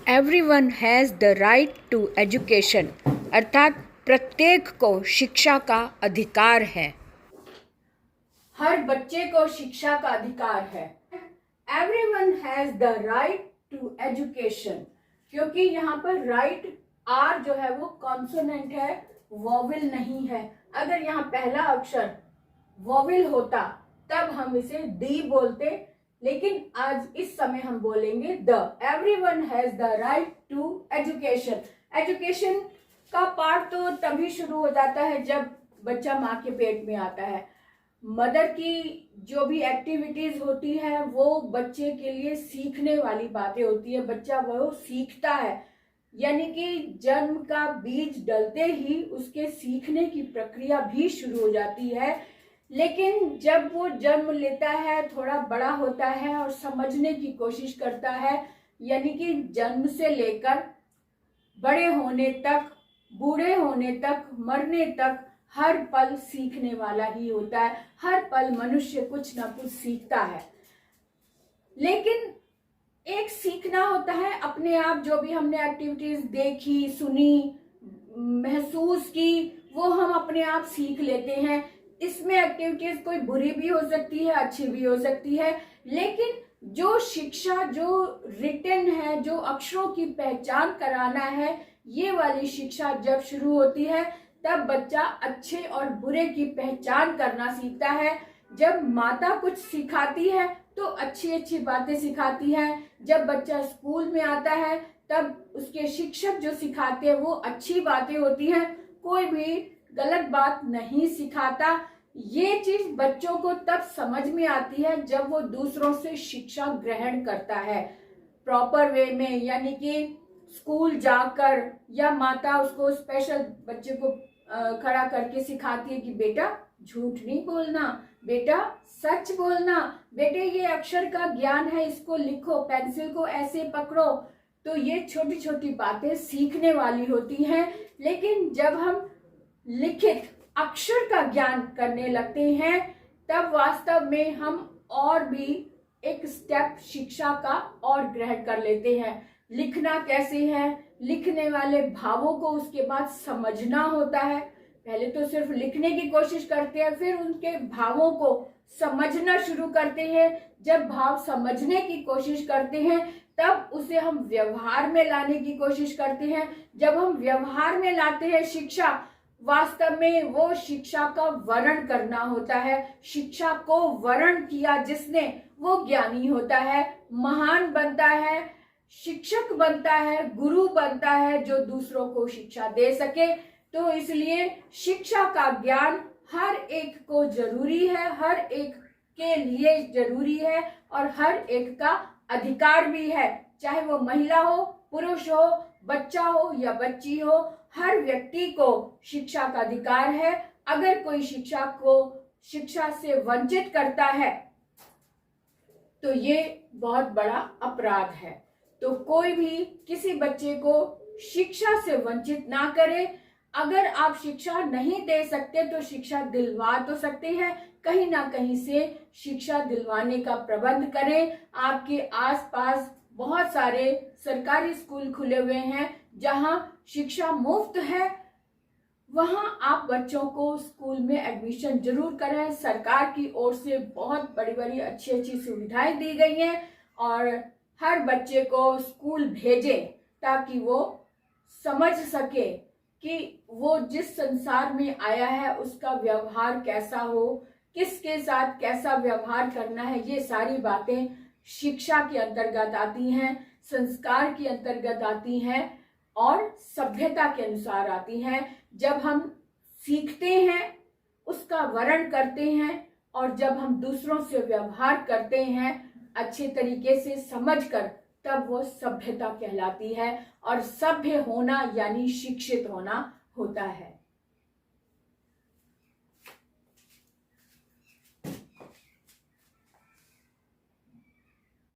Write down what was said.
Everyone has the right to education, अर्थात प्रत्येक को शिक्षा का अधिकार है। हर बच्चे को शिक्षा का अधिकार है। Everyone has the right to education, क्योंकि यहाँ पर राइट आर जो है वो कॉन्सोनेंट है, वॉवेल नहीं है। अगर यहाँ पहला अक्षर वॉवेल होता तब हम इसे डी बोलते, लेकिन आज इस समय हम बोलेंगे the. Everyone has the right to education. Education का पार्ट तो तभी शुरू हो जाता है जब बच्चा माँ के पेट में आता है। मदर की जो भी एक्टिविटीज होती है वो बच्चे के लिए सीखने वाली बातें होती है। बच्चा वो सीखता है, यानी कि जन्म का बीज डलते ही उसके सीखने की प्रक्रिया भी शुरू हो जाती है। लेकिन जब वो जन्म लेता है, थोड़ा बड़ा होता है और समझने की कोशिश करता है, यानी कि जन्म से लेकर बड़े होने तक, बूढ़े होने तक, मरने तक हर पल सीखने वाला ही होता है। हर पल मनुष्य कुछ ना कुछ सीखता है। लेकिन एक सीखना होता है अपने आप, जो भी हमने एक्टिविटीज देखी, सुनी, महसूस की, वो हम अपने आप सीख लेते हैं। इसमें एक्टिविटीज कोई बुरी भी हो सकती है, अच्छी भी हो सकती है, लेकिन जो शिक्षा, जो रिटन है, जो अक्षरों की पहचान कराना है, ये वाली शिक्षा जब शुरू होती है तब बच्चा अच्छे और बुरे की पहचान करना सीखता है। जब माता कुछ सिखाती है तो अच्छी अच्छी बातें सिखाती है। जब बच्चा स्कूल में आता है तब उसके शिक्षक जो सिखाते हैं वो अच्छी बातें होती हैं, कोई भी गलत बात नहीं सिखाता। ये चीज बच्चों को तब समझ में आती है जब वो दूसरों से शिक्षा ग्रहण करता है प्रॉपर वे में, यानी कि स्कूल जाकर, या माता उसको स्पेशल बच्चे को खड़ा करके सिखाती है कि बेटा झूठ नहीं बोलना, बेटा सच बोलना, बेटे ये अक्षर का ज्ञान है, इसको लिखो, पेंसिल को ऐसे पकड़ो। तो ये छोटी छोटी बातें सीखने वाली होती हैं। लेकिन जब हम लिखित अक्षर का ज्ञान करने लगते हैं तब वास्तव में हम और भी एक स्टेप शिक्षा का और ग्रहण कर लेते हैं। लिखना कैसे है, लिखने वाले भावों को उसके बाद समझना होता है। पहले तो सिर्फ लिखने की कोशिश करते हैं, फिर उनके भावों को समझना शुरू करते हैं। जब भाव समझने की कोशिश करते हैं तब उसे हम व्यवहार में लाने की कोशिश करते हैं। जब हम व्यवहार में लाते हैं शिक्षा, वास्तव में वो शिक्षा का वर्ण करना होता है। शिक्षा को वर्ण किया जिसने वो ज्ञानी होता है, महान बनता है, शिक्षक बनता है, गुरु बनता है, जो दूसरों को शिक्षा दे सके। तो इसलिए शिक्षा का ज्ञान हर एक को जरूरी है, हर एक के लिए जरूरी है और हर एक का अधिकार भी है। चाहे वो महिला हो, पुरुष हो, बच्चा हो या बच्ची हो, हर व्यक्ति को शिक्षा का अधिकार है। अगर कोई शिक्षा से वंचित करता है तो ये बहुत बड़ा अपराध है। तो कोई भी किसी बच्चे को शिक्षा से वंचित ना करे। अगर आप शिक्षा नहीं दे सकते तो शिक्षा दिलवा तो सकते हैं, कहीं ना कहीं से शिक्षा दिलवाने का प्रबंध करें। आपके आसपास बहुत सारे सरकारी स्कूल खुले हुए हैं जहां शिक्षा मुफ्त है, वहां आप बच्चों को स्कूल में एडमिशन जरूर कराएं। सरकार की ओर से बहुत बड़ी बड़ी अच्छी अच्छी सुविधाएं दी गई हैं और हर बच्चे को स्कूल भेजें ताकि वो समझ सके कि वो जिस संसार में आया है उसका व्यवहार कैसा हो, किसके साथ कैसा व्यवहार करना है। ये सारी बातें शिक्षा के अंतर्गत आती हैं, संस्कार के अंतर्गत आती हैं और सभ्यता के अनुसार आती हैं। जब हम सीखते हैं, उसका वर्ण करते हैं और जब हम दूसरों से व्यवहार करते हैं अच्छे तरीके से समझकर, तब वो सभ्यता कहलाती है। और सभ्य होना यानी शिक्षित होना होता है।